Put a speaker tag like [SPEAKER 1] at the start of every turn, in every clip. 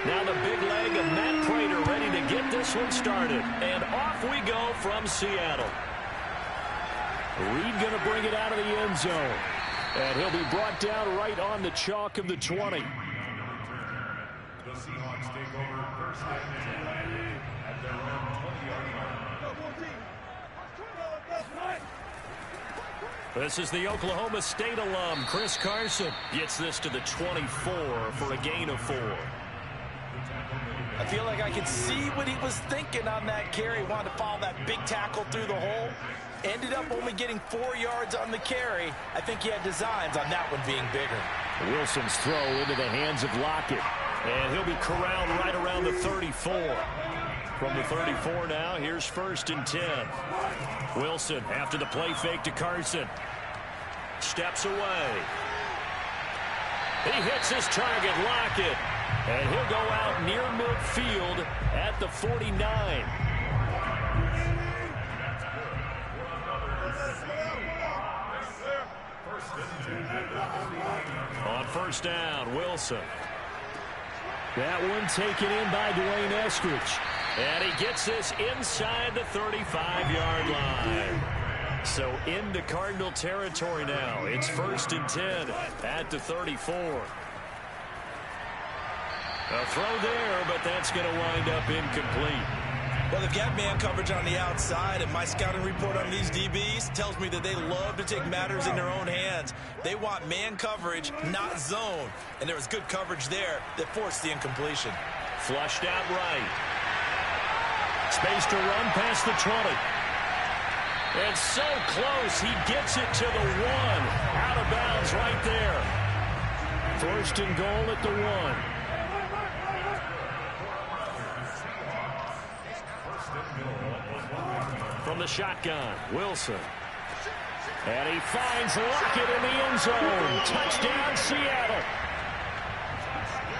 [SPEAKER 1] Now the big leg of Matt Prater ready to get this one started. And off we go from Seattle. Reed going to bring it out of the end zone. And he'll be brought down right on the chalk of the 20.
[SPEAKER 2] The Seahawks take over first and 10 at their own 20-yard line.
[SPEAKER 1] This is the Oklahoma State alum, Chris Carson. Gets this to the 24 for a gain of 4.
[SPEAKER 3] I feel like I could see what he was thinking on that carry. Wanted to follow that big tackle through the hole. Ended up only getting 4 yards on the carry. I think he had designs on that one being bigger.
[SPEAKER 1] Wilson's throw into the hands of Lockett. And he'll be corralled right around the 34. From the 34 now, here's 1st and 10. Wilson after the play fake to Carson. Steps away. He hits his target, Lockett. And he'll go out near midfield at the 49. On 1st down, Wilson. That one taken in by Dwayne Eskridge. And he gets this inside the 35-yard line. So into Cardinal territory now. It's 1st and 10 at the 34. A throw there, but that's going to wind up incomplete.
[SPEAKER 3] Well, they've got man coverage on the outside, and my scouting report on these DBs tells me that they love to take matters in their own hands. They want man coverage, not zone. And there was good coverage there that forced the incompletion.
[SPEAKER 1] Flushed out right. Space to run past the 20. And so close, he gets it to the 1. Out of bounds right there. 1st and goal at the 1. From the shotgun, Wilson. And he finds Lockett in the end zone. Touchdown, Seattle.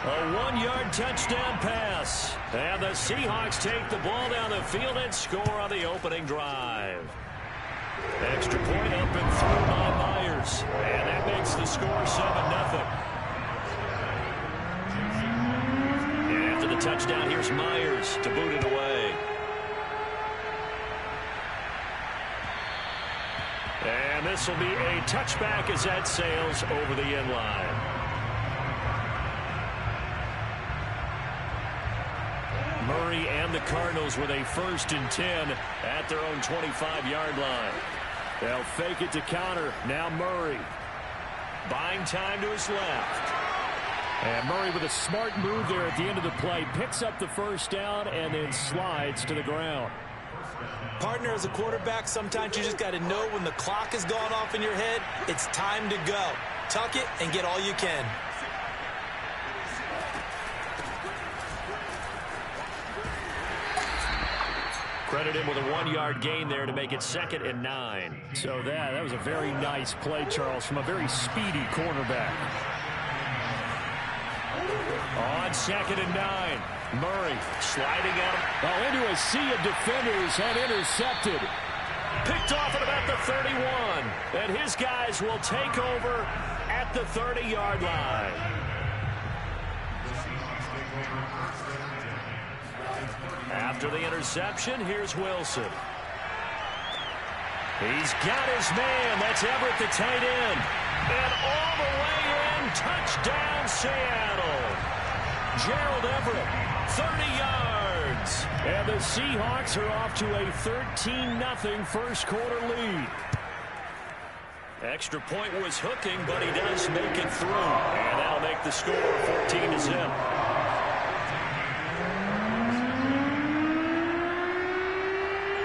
[SPEAKER 1] A 1-yard touchdown pass. And the Seahawks take the ball down the field and score on the opening drive. Extra point up and through by Myers. And that makes the score 7-0. And after the touchdown, here's Myers to boot it away. And this will be a touchback as that sails over the end line. Murray and the Cardinals with a 1st and 10 at their own 25-yard line. They'll fake it to counter. Now Murray. Buying time to his left. And Murray with a smart move there at the end of the play. Picks up the 1st down and then slides to the ground.
[SPEAKER 3] Partner, as a quarterback, sometimes you just got to know when the clock has gone off in your head, it's time to go. Tuck it and get all you can.
[SPEAKER 1] Credit him with a 1-yard gain there to make it 2nd and 9. So that was a very nice play, Charles, from a very speedy cornerback. On 2nd and 9. Murray sliding out into a sea of defenders and intercepted. Picked off at about the 31. And his guys will take over at the 30-yard line. After the interception, here's Wilson. He's got his man. That's Everett, the tight end. And all the way in, touchdown Seattle. Gerald Everett. 30 yards. And the Seahawks are off to a 13-0 first quarter lead. Extra point was hooking, but he does make it through. And that'll make the score 14-0.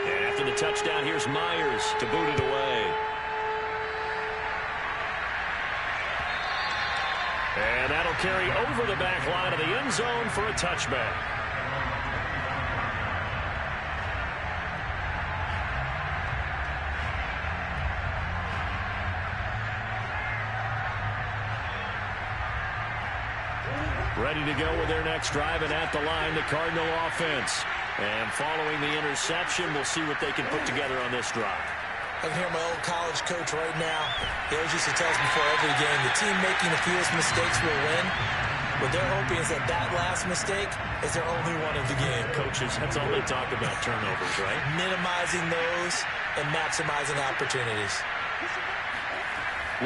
[SPEAKER 1] And after the touchdown, here's Myers to boot it away. And that'll carry over the back line of the end zone for a touchback. Ready to go with their next drive, and at the line, the Cardinal offense. And following the interception, we'll see what they can put together on this drive.
[SPEAKER 3] I can hear my old college coach right now. He always used to tell us before every game, the team making the fewest mistakes will win. What they're hoping is that that last mistake is their only one of the game.
[SPEAKER 1] Coaches, that's all they talk about, turnovers, right?
[SPEAKER 3] Minimizing those and maximizing opportunities.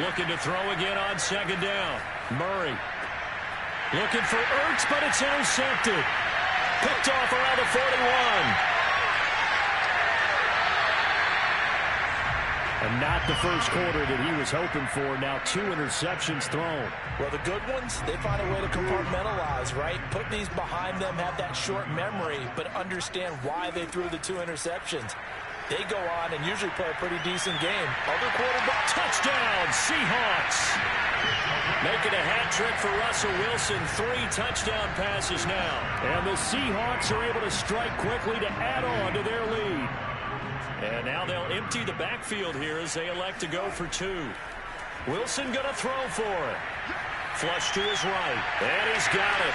[SPEAKER 1] Looking to throw again on second down. Murray looking for Ertz, but it's intercepted. Picked off around the 41. And not the first quarter that he was hoping for. Now 2 interceptions thrown.
[SPEAKER 3] Well, the good ones, they find a way to compartmentalize, right? Put these behind them, have that short memory, but understand why they threw the 2 interceptions. They go on and usually play a pretty decent game. Other quarterback.
[SPEAKER 1] Touchdown, Seahawks. Making a hat trick for Russell Wilson. 3 touchdown passes now. And the Seahawks are able to strike quickly to add on to their lead. And now they'll empty the backfield here as they elect to go for 2. Wilson going to throw for it. Flush to his right. And he's got it.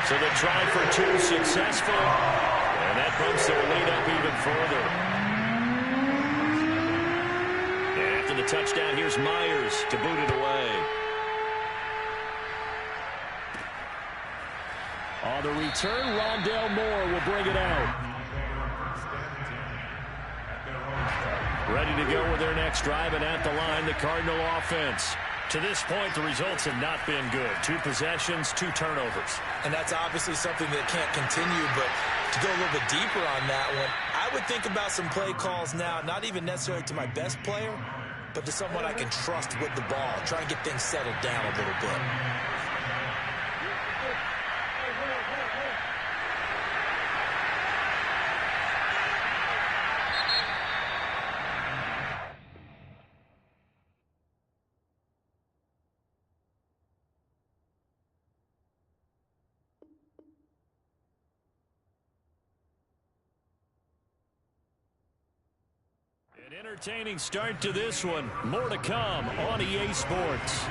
[SPEAKER 1] So the try for 2 successful. And that bumps their lead up even further. And after the touchdown, here's Myers to boot it away. On the return, Rondale Moore will bring it out. Ready to go with their next drive, and at the line, the Cardinal offense. To this point, the results have not been good. 2 possessions, 2 turnovers.
[SPEAKER 3] And that's obviously something that can't continue, but to go a little bit deeper on that one, I would think about some play calls now, not even necessarily to my best player, but to someone I can trust with the ball. Try and get things settled down a little bit.
[SPEAKER 1] An entertaining start to this one. More to come on EA Sports.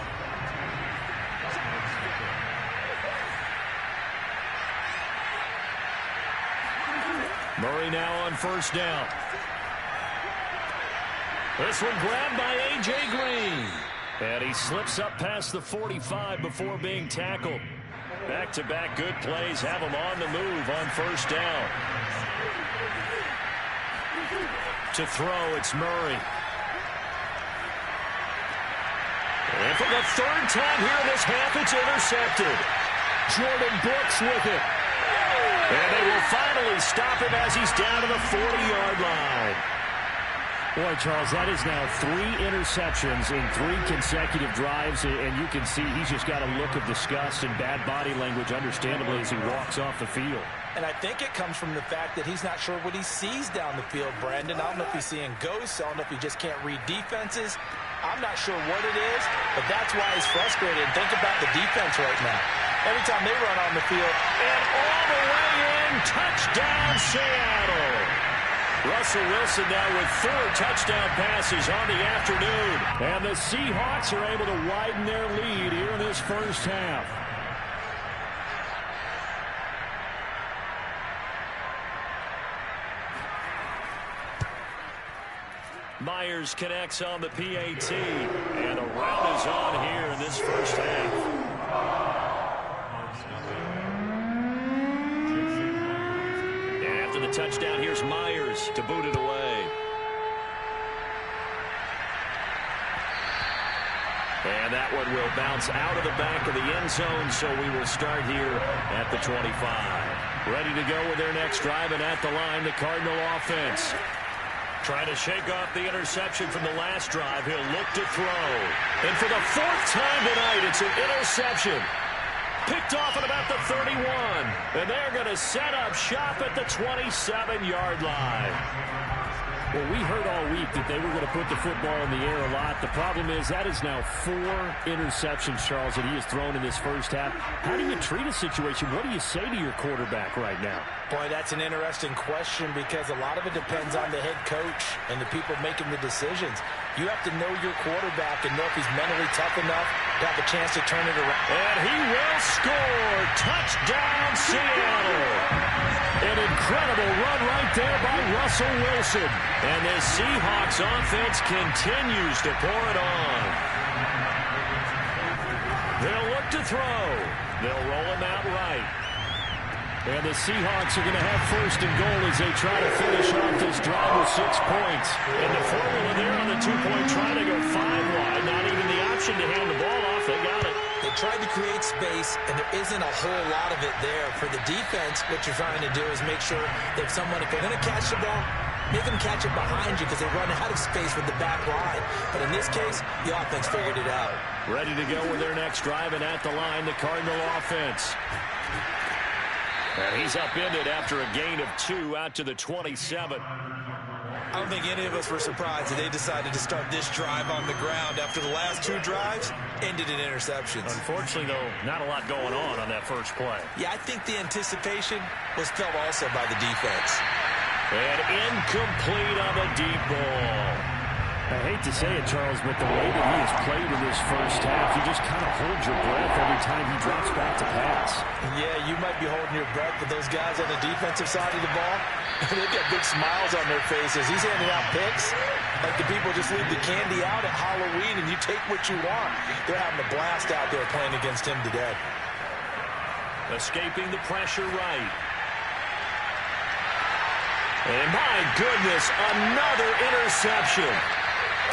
[SPEAKER 1] Murray now on first down. This one grabbed by A.J. Green. And he slips up past the 45 before being tackled. Back-to-back good plays have him on the move on first down. To throw, it's Murray. And for the 3rd time here in this half, it's intercepted. Jordan Brooks with it. And they will finally stop him as he's down to the 40-yard line. Boy, Charles, that is now 3 interceptions in 3 consecutive drives, and you can see he's just got a look of disgust and bad body language, understandably, as he walks off the field.
[SPEAKER 3] And I think it comes from the fact that he's not sure what he sees down the field, Brandon. I don't know if he's seeing ghosts. I don't know if he just can't read defenses. I'm not sure what it is, but that's why he's frustrated. And think about the defense right now. Every time they run on the field,
[SPEAKER 1] and all the way in, touchdown Seattle. Russell Wilson now with 4 touchdown passes on the afternoon. And the Seahawks are able to widen their lead here in this first half. Myers connects on the PAT. And a rout is on here in this first half. The touchdown, here's Myers to boot it away. And that one will bounce out of the back of the end zone, so we will start here at the 25. Ready to go with their next drive, and at the line, the Cardinal offense. Trying to shake off the interception from the last drive. He'll look to throw. And for the 4th time tonight, it's an interception. Picked off at about the 31. And they're going to set up shop at the 27-yard line. Well, we heard all week that they were going to put the football in the air a lot. The problem is that is now 4 interceptions, Charles, that he has thrown in this first half. How do you treat a situation? What do you say to your quarterback right now?
[SPEAKER 3] Boy, that's an interesting question because a lot of it depends on the head coach and the people making the decisions. You have to know your quarterback and know if he's mentally tough enough to have a chance to turn it around.
[SPEAKER 1] And he will score. Touchdown, Seattle. An incredible run right there by Russell Wilson. And the Seahawks offense continues to pour it on. They'll look to throw. They'll roll him out right. And the Seahawks are going to have first and goal as they try to finish off this drive with 6 points. And the formula there on the 2-point try to go 5 wide. Not even the option to hand the ball off. They got it.
[SPEAKER 3] They tried to create space, and there isn't a whole lot of it there. For the defense, what you're trying to do is make sure that if they're going to catch the ball, make them catch it behind you because they run out of space with the back line. But in this case, the offense figured it out.
[SPEAKER 1] Ready to go with their next drive, and at the line, the Cardinal offense. And he's upended after a gain of 2 out to the 27.
[SPEAKER 3] I don't think any of us were surprised that they decided to start this drive on the ground after the last 2 drives ended in interceptions.
[SPEAKER 1] Unfortunately, though, not a lot going on that first play.
[SPEAKER 3] Yeah, I think the anticipation was felt also by the defense.
[SPEAKER 1] And incomplete on the deep ball.
[SPEAKER 4] I hate to say it, Charles, but the way that he has played in this first half, you just kind of hold your breath every time he drops back to pass.
[SPEAKER 3] Yeah, you might be holding your breath, but those guys on the defensive side of the ball, they've got big smiles on their faces. He's handing out picks like the people just leave the candy out at Halloween and you take what you want. They're having a blast out there playing against him today.
[SPEAKER 1] Escaping the pressure right. And my goodness, another interception.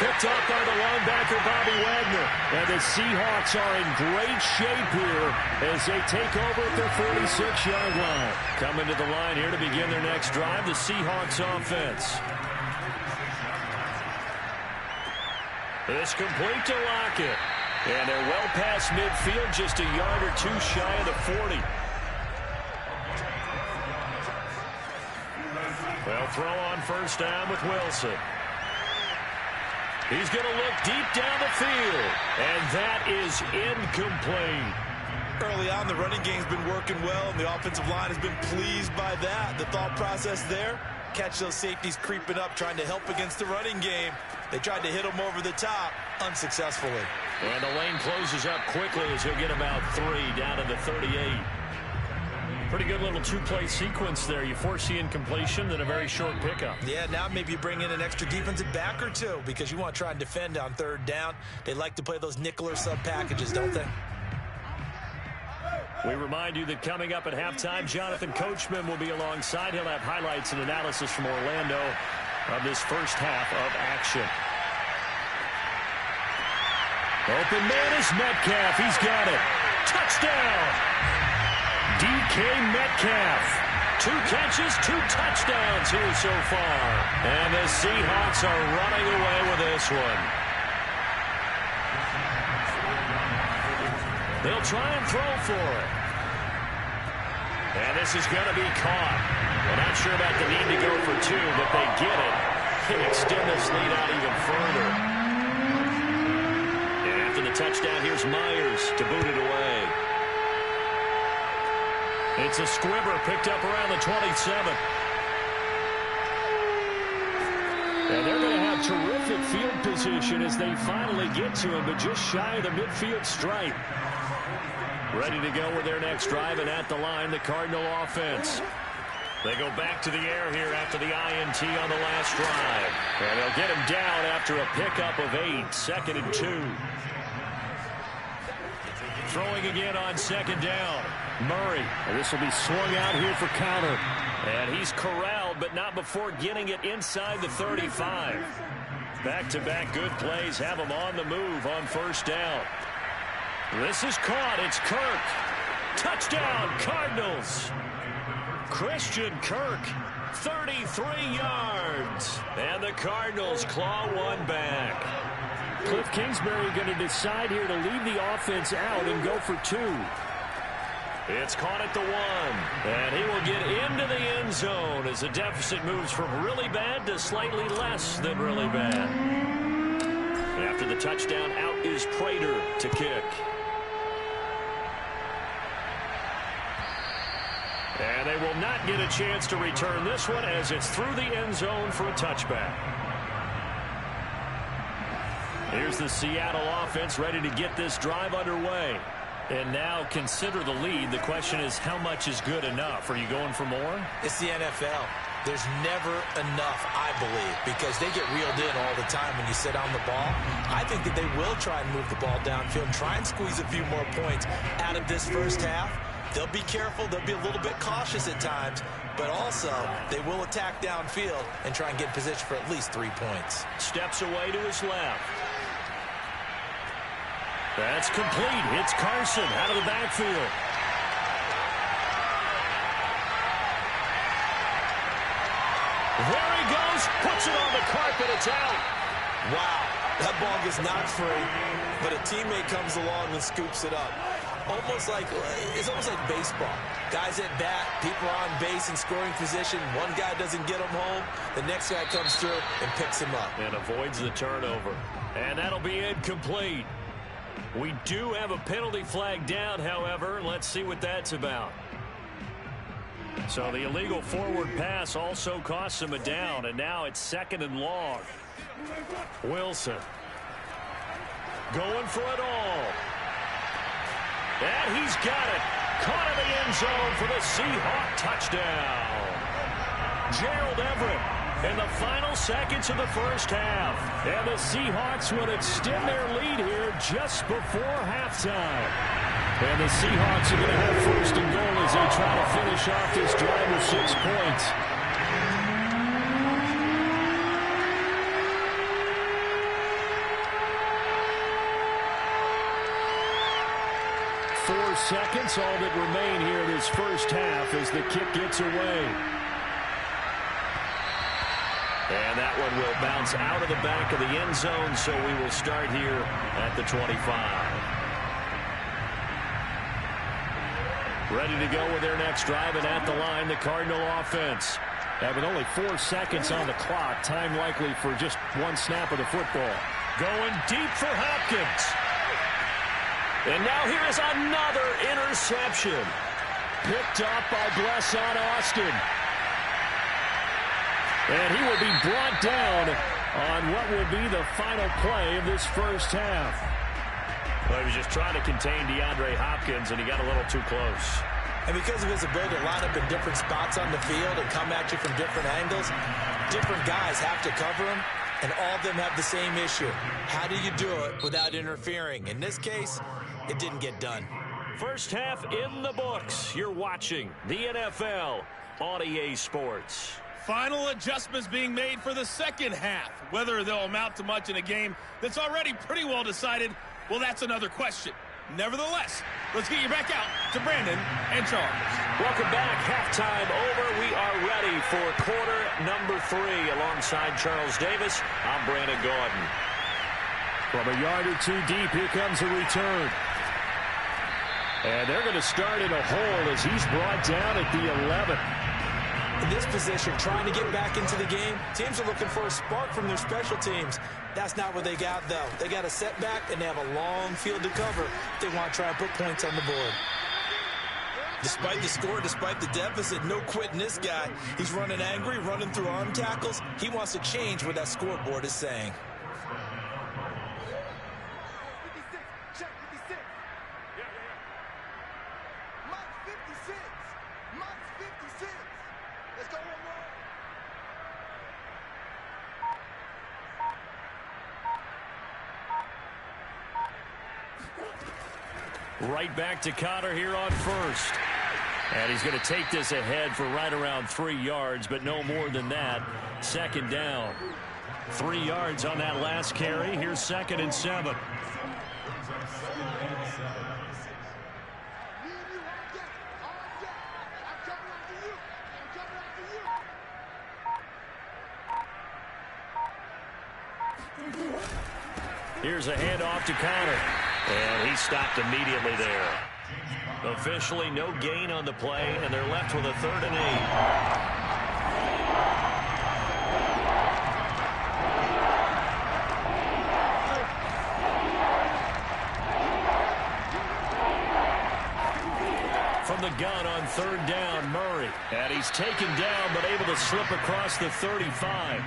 [SPEAKER 1] Picked up by the linebacker, Bobby Wagner. And the Seahawks are in great shape here as they take over at their 46-yard line. Coming to the line here to begin their next drive, the Seahawks offense. It's complete to Lockett. And they're well past midfield, just a yard or 2 shy of the 40. They'll throw on first down with Wilson. He's going to look deep down the field, and that is incomplete.
[SPEAKER 3] Early on, the running game's been working well, and the offensive line has been pleased by that. The thought process there, catch those safeties creeping up, trying to help against the running game. They tried to hit them over the top, unsuccessfully.
[SPEAKER 1] And the lane closes up quickly as he'll get about 3 down to the 38. Pretty good little 2-play sequence there. You force the incompletion, then a very short pickup.
[SPEAKER 3] Yeah, now maybe you bring in an extra defensive back or 2 because you want to try and defend on 3rd down. They like to play those nickel or sub packages, don't they?
[SPEAKER 1] We remind you that coming up at halftime, Jonathan Coachman will be alongside. He'll have highlights and analysis from Orlando of this first half of action. Open man is Metcalf. He's got it. Touchdown! DK Metcalf. 2 catches, 2 touchdowns here so far. And the Seahawks are running away with this one. They'll try and throw for it. And this is going to be caught. We're not sure about the need to go for 2, but they get it. Can extend this lead out even further. And after the touchdown, here's Myers to boot it away. It's a squibber picked up around the 27. And they're going to have terrific field position as they finally get to him, but just shy of the midfield stripe. Ready to go with their next drive, and at the line, the Cardinal offense. They go back to the air here after the INT on the last drive. And they'll get him down after a pickup of 8, 2nd and 2. Throwing again on 2nd down. Murray. And this will be swung out here for counter. And he's corralled, but not before getting it inside the 35. Back-to-back good plays have him on the move on first down. This is caught. It's Kirk. Touchdown, Cardinals. Christian Kirk, 33 yards. And the Cardinals claw one back.
[SPEAKER 4] Cliff Kingsbury going to decide here to leave the offense out and go for 2.
[SPEAKER 1] It's caught at the 1. And he will get into the end zone as the deficit moves from really bad to slightly less than really bad. After the touchdown, out is Prater to kick. And they will not get a chance to return this one as it's through the end zone for a touchback. Here's the Seattle offense ready to get this drive underway. And now consider the lead. The question is, how much is good enough? Are you going for more?
[SPEAKER 3] It's the NFL. There's never enough, I believe, because they get reeled in all the time when you sit on the ball. I think that they will try and move the ball downfield, try and squeeze a few more points out of this first half. They'll be careful. They'll be a little bit cautious at times, but also they will attack downfield and try and get position for at least 3 points.
[SPEAKER 1] Steps away to his left. That's complete. It's Carson out of the backfield. There he goes, puts it on the carpet, it's out.
[SPEAKER 3] Wow, that ball gets knocked free, but a teammate comes along and scoops it up. It's almost like baseball. Guys at bat, people are on base in scoring position. One guy doesn't get him home, the next guy comes through and picks him up.
[SPEAKER 1] And avoids the turnover. And that'll be incomplete. We do have a penalty flag down, however. Let's see what that's about. So the illegal forward pass also costs him a down, and now it's 2nd and long. Wilson going for it all. And he's got it. Caught in the end zone for the Seahawk touchdown. Gerald Everett in the final seconds of the first half. And the Seahawks would extend their lead here just before halftime. And the Seahawks are going to have 1st and goal as they try to finish off this drive with 6 points. Four seconds, all that remain here in this first half as the kick gets away. And that one will bounce out of the back of the end zone, so we will start here at the 25. Ready to go with their next drive, and at the line, the Cardinal offense. With only 4 seconds on the clock, time likely for just one snap of the football. Going deep for Hopkins. And now here is another interception. Picked up by Blesson Austin. And he will be brought down on what will be the final play of this first half. Well, he was just trying to contain DeAndre Hopkins, and he got a little too close.
[SPEAKER 3] And because of his ability to line up in different spots on the field and come at you from different angles, different guys have to cover him, and all of them have the same issue. How do you do it without interfering? In this case, it didn't get done.
[SPEAKER 1] First half in the books. You're watching the NFL on EA Sports.
[SPEAKER 5] Final adjustments being made for the second half. Whether they'll amount to much in a game that's already pretty well decided, well, that's another question. Nevertheless, let's get you back out to Brandon and Charles.
[SPEAKER 1] Welcome back. Halftime over. We are ready for quarter number 3. Alongside Charles Davis, I'm Brandon Gaudin. From a yard or two deep, here comes a return. And they're going to start in a hole as he's brought down at the 11.
[SPEAKER 3] In this position, trying to get back into the game, teams are looking for a spark from their special teams. That's not what they got, though. They got a setback, and they have a long field to cover if they want to try and put points on the board. Despite the score, despite the deficit, no quitting this guy. He's running angry, running through arm tackles. He wants to change what that scoreboard is saying.
[SPEAKER 1] Right back to Connor here on first. And he's going to take this ahead for right around 3 yards, but no more than that. Second down. 3 yards on that last carry. Here's 2nd and 7. Here's a handoff to Connor. And he stopped immediately there. Officially no gain on the play, and they're left with a 3rd and 8. From the gun on 3rd down, Murray. And he's taken down but able to slip across the 35.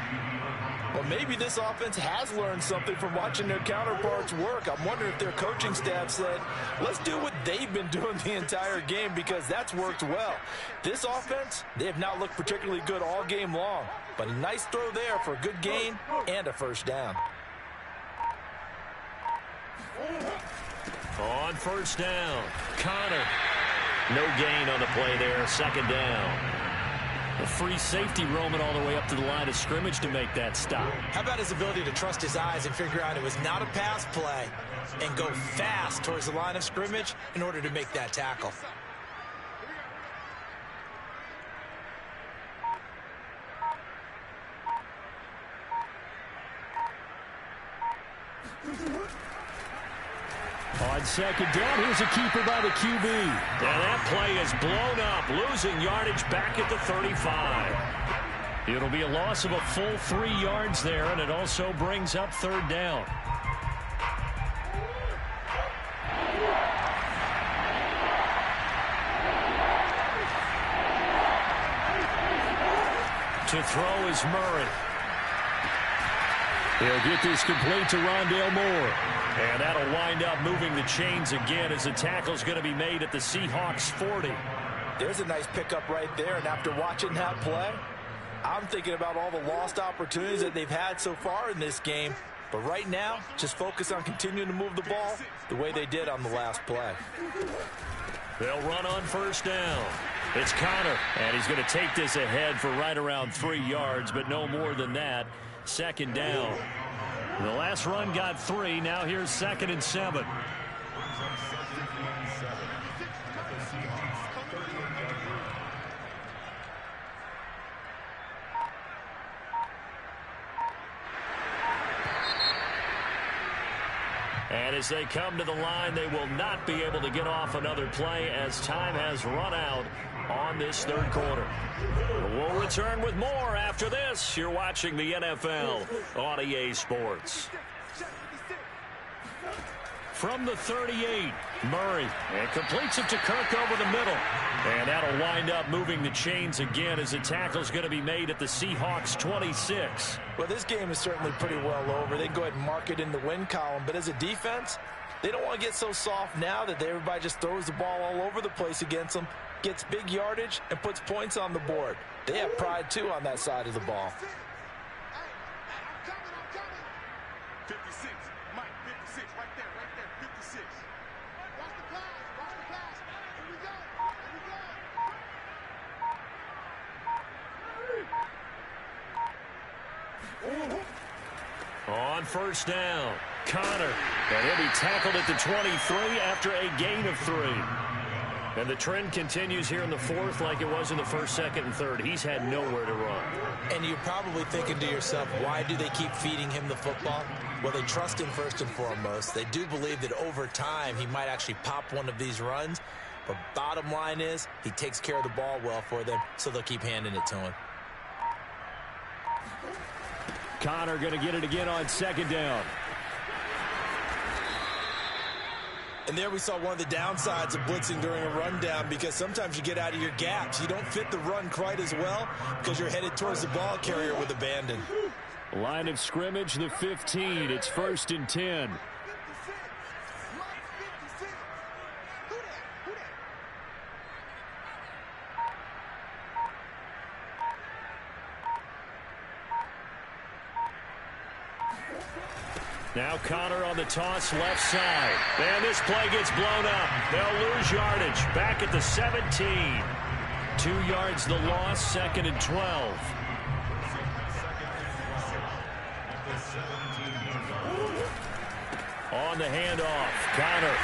[SPEAKER 3] Well, maybe this offense has learned something from watching their counterparts work. I'm wondering if their coaching staff said, let's do what they've been doing the entire game, because that's worked well. This offense, they have not looked particularly good all game long, but a nice throw there for a good gain and a first down.
[SPEAKER 1] On first down, Connor. No gain on the play there, second down. A free safety roaming all the way up to the line of scrimmage to make that stop.
[SPEAKER 3] How about his ability to trust his eyes and figure out it was not a pass play and go fast towards the line of scrimmage in order to make that tackle.
[SPEAKER 1] On second down, here's a keeper by the QB. And that play is blown up, losing yardage back at the 35. It'll be a loss of a full 3 yards there, and it also brings up third down. To throw is Murray. He'll get this complete to Rondale Moore. And that'll wind up moving the chains again as the tackle's going to be made at the Seahawks 40.
[SPEAKER 3] There's a nice pickup right there, and after watching that play, I'm thinking about all the lost opportunities that they've had so far in this game. But right now, just focus on continuing to move the ball the way they did on the last play.
[SPEAKER 1] They'll run on first down. It's Connor, and he's going to take this ahead for right around 3 yards, but no more than that. Second down. The last run got 3. Now here's 2nd and 7. And as they come to the line, they will not be able to get off another play as time has run out on this third quarter. We'll return with more after this. You're watching the NFL on EA Sports. From the 38, Murray, and completes it to Kirk over the middle. And that'll wind up moving the chains again as the tackle's going to be made at the Seahawks 26.
[SPEAKER 3] Well, this game is certainly pretty well over. They can go ahead and mark it in the win column. But as a defense, they don't want to get so soft now that everybody just throws the ball all over the place against them, gets big yardage, and puts points on the board. They have pride, too, on that side of the ball.
[SPEAKER 2] 56, Mike, 56, right there, 56. Watch the pass, here we go,
[SPEAKER 1] On first down, Connor, and he'll be tackled at the 23 after a gain of 3. And the trend continues here in the fourth like it was in the first, second, and third. He's had nowhere to run.
[SPEAKER 3] And you're probably thinking to yourself, why do they keep feeding him the football? Well, they trust him first and foremost. They do believe that over time he might actually pop one of these runs. But bottom line is he takes care of the ball well for them, so they'll keep handing it to him.
[SPEAKER 1] Connor going to get it again on second down.
[SPEAKER 3] And there we saw one of the downsides of blitzing during a rundown, because sometimes you get out of your gaps. You don't fit the run quite as well because you're headed towards the ball carrier with abandon.
[SPEAKER 1] Line of scrimmage, the 15. It's 1st and 10. Now Connor on the toss left side. And this play gets blown up. They'll lose yardage. Back at the 17. 2 yards the loss, 2nd and 12. On the handoff, Connor.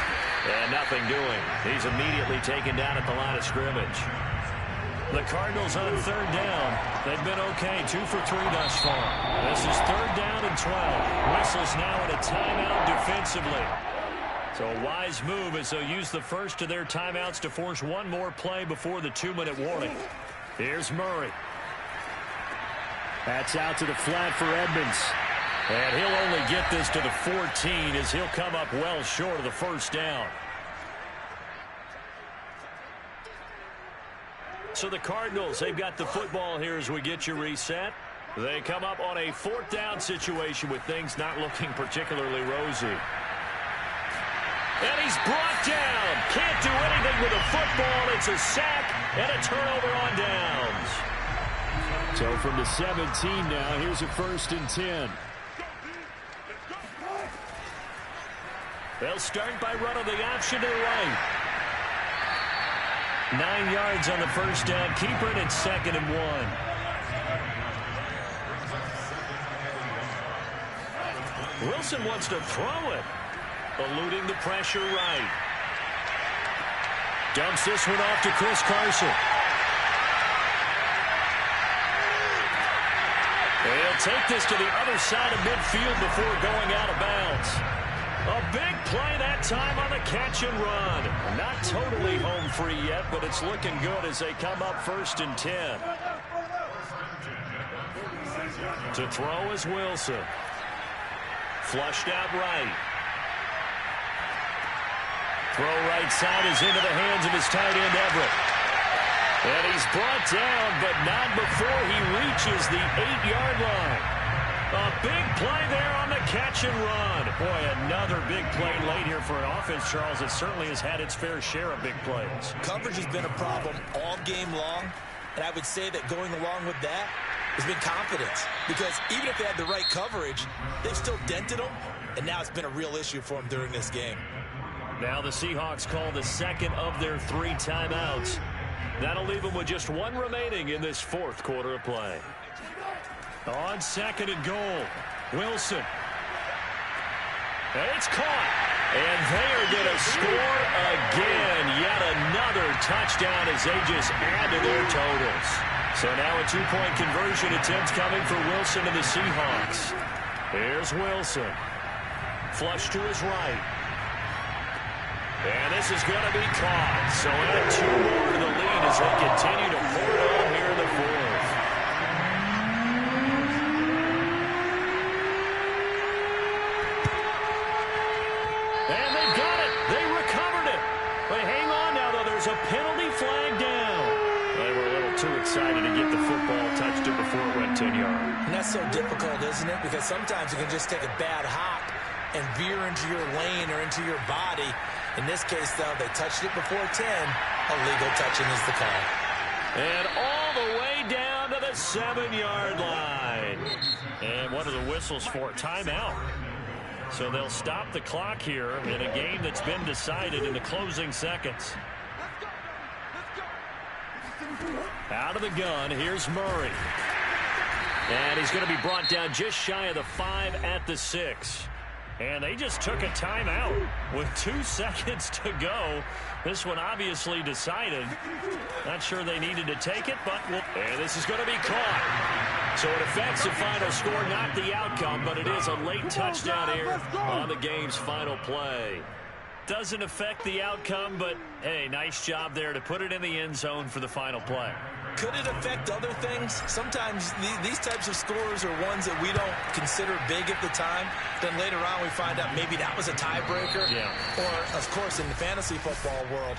[SPEAKER 1] And nothing doing. He's immediately taken down at the line of scrimmage. The Cardinals on third down. They've been okay, 2 for 3 thus far. This is 3rd down and 12. Whistles now in a timeout defensively. So a wise move as they'll use the first of their timeouts to force one more play before the 2-minute warning. Here's Murray. That's out to the flat for Edmonds. And he'll only get this to the 14 as he'll come up well short of the first down. So the Cardinals, they've got the football here as we get you reset. They come up on a 4th down situation with things not looking particularly rosy. And he's brought down. Can't do anything with a football. It's a sack and a turnover on downs.
[SPEAKER 4] So from the 17 now, here's a 1st and 10.
[SPEAKER 1] They'll start by running the option to the right. 9 yards on the 1st down. Keeper, and it's 2nd and 1. Wilson wants to throw it. Eluding the pressure right. Dumps this one off to Chris Carson. They'll take this to the other side of midfield before going out of bounds. A big play that time on the catch and run. Not totally home free yet, but it's looking good as they come up 1st and 10. To throw is Wilson. Flushed out right. Throw right side is into the hands of his tight end, Everett. And he's brought down, but not before he reaches the 8-yard line. A big play there on the catch and run. Boy, another big play late here for an offense, Charles, that certainly has had its fair share of big plays.
[SPEAKER 3] Coverage has been a problem all game long, and I would say that going along with that has been confidence. Because even if they had the right coverage, they've still dented them, and now it's been a real issue for them during this game.
[SPEAKER 1] Now the Seahawks call the 2nd of their 3 timeouts. That'll leave them with just 1 remaining in this 4th quarter of play. On 2nd and goal, Wilson. It's caught. And they are going to score again. Yet another touchdown as they just add to their totals. So now a 2-point conversion attempt coming for Wilson and the Seahawks. Here's Wilson. Flush to his right. And this is going to be caught. So add 2 more to the lead as they continue to pour it on here in the 4th. And they've got it. They recovered it. But hang on now, though. There's a penalty flag down. They were a little too excited to get the football, touched it before it went 10 yards.
[SPEAKER 3] And that's so difficult, isn't it? Because sometimes you can just take a bad hop and veer into your lane or into your body. In this case, though, they touched it before 10. Illegal touching is the call.
[SPEAKER 1] And all the way down to the 7-yard line. And what are the whistles for? Timeout. So they'll stop the clock here in a game that's been decided in the closing seconds. Out of the gun, here's Murray. And he's going to be brought down just shy of the 5 at the 6. And they just took a timeout with 2 seconds to go. This one obviously decided. Not sure they needed to take it, but and this is going to be caught. So it affects the final score, not the outcome, but it is a late touchdown here on the game's final play. Doesn't affect the outcome, but hey, nice job there to put it in the end zone for the final play.
[SPEAKER 3] Could it affect other things? Sometimes these types of scores are ones that we don't consider big at the time. Then later on we find out maybe that was a tiebreaker.
[SPEAKER 1] Yeah.
[SPEAKER 3] Or, of course, in the fantasy football world,